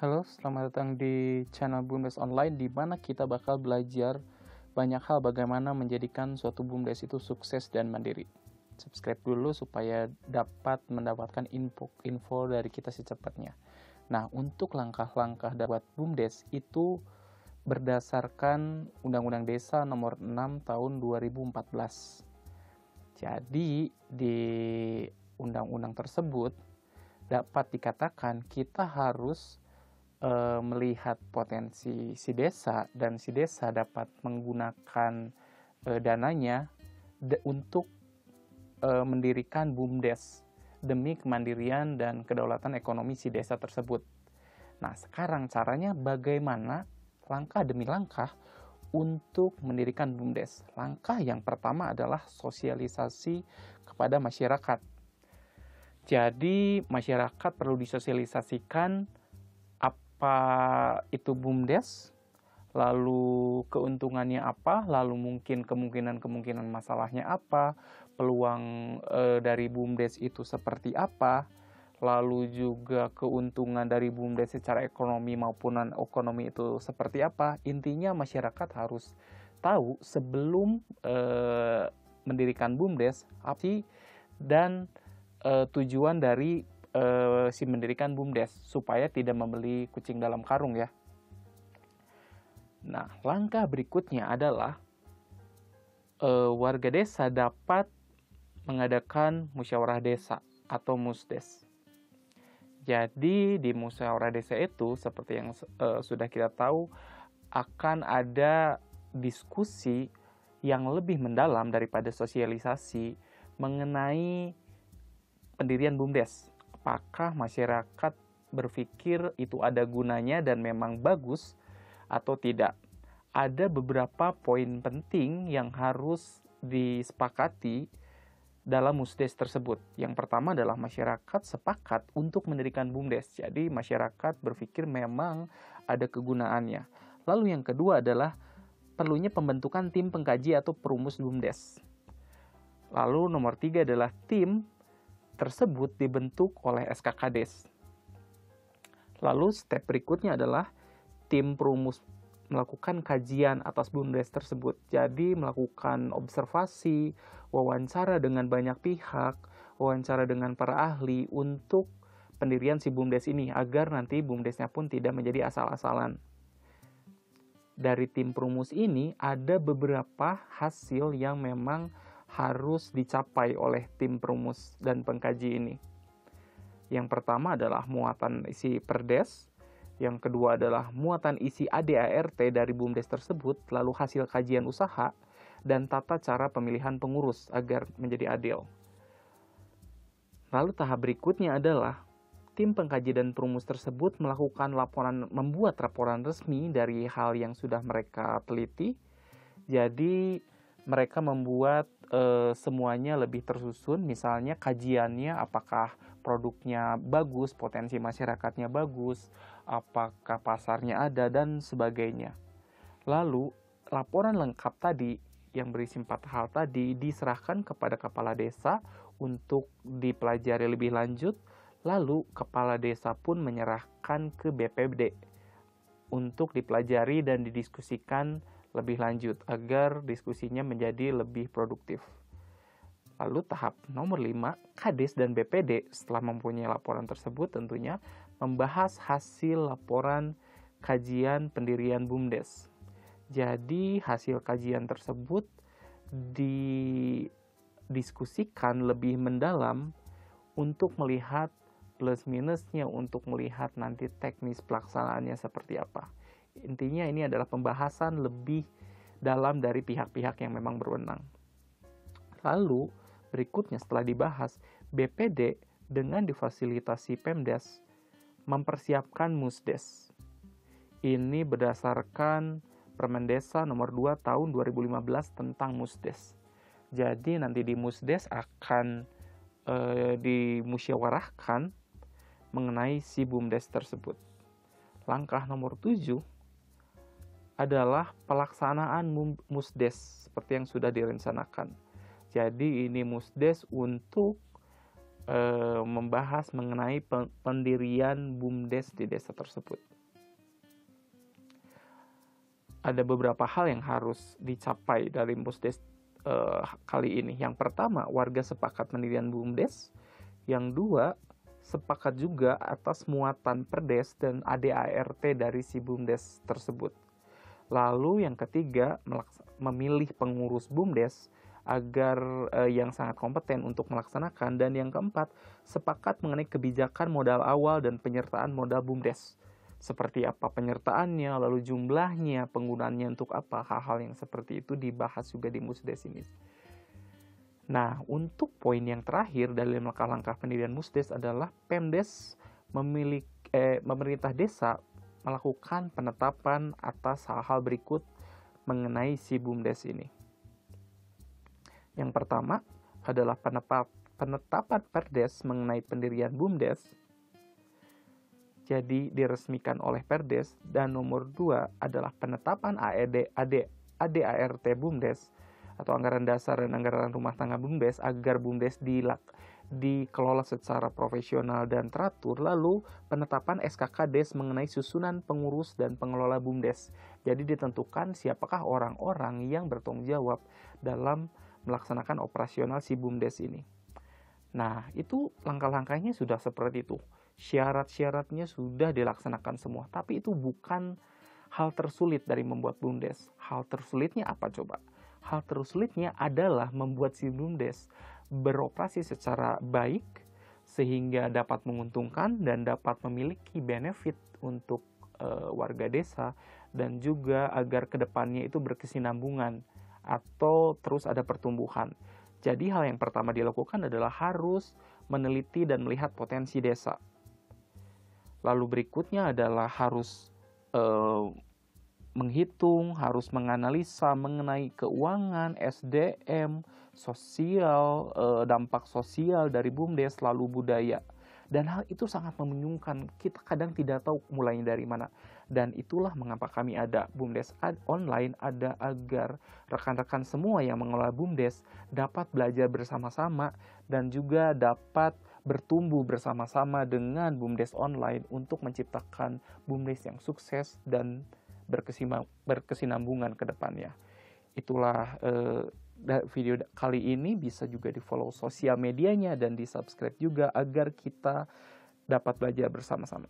Halo, selamat datang di channel BUMDes Online di mana kita bakal belajar banyak hal bagaimana menjadikan suatu BUMDes itu sukses dan mandiri. Subscribe dulu supaya dapat mendapatkan info dari kita secepatnya. Nah, untuk langkah-langkah dapat BUMDes itu berdasarkan Undang-Undang Desa Nomor 6 Tahun 2014. Jadi, di undang-undang tersebut dapat dikatakan kita harus melihat potensi si desa dan si desa dapat menggunakan dananya untuk mendirikan BUMDes demi kemandirian dan kedaulatan ekonomi si desa tersebut. Nah, sekarang caranya bagaimana langkah demi langkah untuk mendirikan BUMDes. Langkah yang pertama adalah sosialisasi kepada masyarakat. Jadi, masyarakat perlu disosialisasikan apa itu BUMDes, lalu keuntungannya apa, lalu mungkin kemungkinan masalahnya apa, peluang dari BUMDes itu seperti apa, lalu juga keuntungan dari BUMDes secara ekonomi maupun non-ekonomi itu seperti apa. Intinya masyarakat harus tahu sebelum mendirikan BUMDes apa sih dan tujuan dari si mendirikan BUMDes supaya tidak membeli kucing dalam karung ya. Nah, langkah berikutnya adalah warga desa dapat mengadakan musyawarah desa atau musdes. Jadi di musyawarah desa itu seperti yang sudah kita tahu akan ada diskusi yang lebih mendalam daripada sosialisasi mengenai pendirian BUMDes. Apakah masyarakat berpikir itu ada gunanya dan memang bagus atau tidak? Ada beberapa poin penting yang harus disepakati dalam musdes tersebut. Yang pertama adalah masyarakat sepakat untuk mendirikan BUMDes. Jadi masyarakat berpikir memang ada kegunaannya. Lalu yang kedua adalah perlunya pembentukan tim pengkaji atau perumus BUMDes. Lalu nomor 3 adalah tim tersebut dibentuk oleh SKKDes. Lalu step berikutnya adalah tim perumus melakukan kajian atas BUMDes tersebut. Jadi melakukan observasi, wawancara dengan banyak pihak, wawancara dengan para ahli untuk pendirian si BUMDes ini agar nanti BUMDesnya pun tidak menjadi asal-asalan. Dari tim perumus ini ada beberapa hasil yang memang harus dicapai oleh tim perumus dan pengkaji ini. Yang pertama adalah muatan isi perdes, yang kedua adalah muatan isi ADART dari BUMDes tersebut, lalu hasil kajian usaha, dan tata cara pemilihan pengurus agar menjadi adil. Lalu tahap berikutnya adalah tim pengkaji dan perumus tersebut membuat laporan resmi dari hal yang sudah mereka teliti. Jadi mereka membuat semuanya lebih tersusun, misalnya kajiannya apakah produknya bagus, potensi masyarakatnya bagus, apakah pasarnya ada, dan sebagainya. Lalu laporan lengkap tadi yang berisi 4 hal tadi diserahkan kepada kepala desa untuk dipelajari lebih lanjut, lalu kepala desa pun menyerahkan ke BPD untuk dipelajari dan didiskusikan lebih lanjut agar diskusinya menjadi lebih produktif. Lalu tahap nomor 5, Kades dan BPD setelah mempunyai laporan tersebut tentunya membahas hasil laporan kajian pendirian BUMDes. Jadi hasil kajian tersebut didiskusikan lebih mendalam untuk melihat plus minusnya, untuk melihat nanti teknis pelaksanaannya seperti apa. Intinya ini adalah pembahasan lebih dalam dari pihak-pihak yang memang berwenang. Lalu berikutnya setelah dibahas, BPD dengan difasilitasi Pemdes mempersiapkan musdes. Ini berdasarkan Permen Desa nomor 2 tahun 2015 tentang musdes. Jadi nanti di musdes akan dimusyawarahkan mengenai si BUMDes tersebut. Langkah nomor 7 adalah pelaksanaan musdes seperti yang sudah direncanakan. Jadi ini musdes untuk membahas mengenai pendirian BUMDes di desa tersebut. Ada beberapa hal yang harus dicapai dari BUMDes kali ini. Yang pertama, warga sepakat pendirian BUMDes. Yang dua, sepakat juga atas muatan perdes dan ADART dari si BUMDes tersebut. Lalu yang ketiga, memilih pengurus BUMDes agar yang sangat kompeten untuk melaksanakan. Dan yang keempat, sepakat mengenai kebijakan modal awal dan penyertaan modal BUMDes. Seperti apa penyertaannya, lalu jumlahnya, penggunaannya untuk apa, hal-hal yang seperti itu dibahas juga di Musdes ini. Nah, untuk poin yang terakhir dari langkah-langkah pendirian Musdes adalah Pemdes pemerintah desa melakukan penetapan atas hal-hal berikut mengenai si BUMDes ini. Yang pertama adalah penetapan Perdes mengenai pendirian BUMDes. Jadi diresmikan oleh Perdes. Dan nomor 2 adalah penetapan ADART BUMDes atau anggaran dasar dan anggaran rumah tangga BUMDes agar BUMDes dikelola secara profesional dan teratur. Lalu penetapan SKK Des mengenai susunan pengurus dan pengelola BUMDes. Jadi ditentukan siapakah orang-orang yang bertanggung jawab dalam melaksanakan operasional si BUMDes ini. Nah, itu langkah-langkahnya sudah seperti itu. Syarat-syaratnya sudah dilaksanakan semua. Tapi itu bukan hal tersulit dari membuat BUMDes. Hal tersulitnya apa coba? Hal tersulitnya adalah membuat si BUMDes beroperasi secara baik sehingga dapat menguntungkan dan dapat memiliki benefit untuk warga desa, dan juga agar kedepannya itu berkesinambungan atau terus ada pertumbuhan. Jadi hal yang pertama dilakukan adalah harus meneliti dan melihat potensi desa. Lalu berikutnya adalah harus menghitung, harus menganalisa mengenai keuangan, SDM, sosial, dampak sosial dari BUMDes, lalu budaya. Dan hal itu sangat membingungkan. Kita kadang tidak tahu mulainya dari mana. Dan itulah mengapa kami ada BUMDes online, ada agar rekan-rekan semua yang mengelola BUMDes dapat belajar bersama-sama dan juga dapat bertumbuh bersama-sama dengan BUMDes online untuk menciptakan BUMDes yang sukses dan berkesinambungan ke depannya. Itulah video kali ini. Bisa juga di follow sosial medianya dan di subscribe juga agar kita dapat belajar bersama-sama.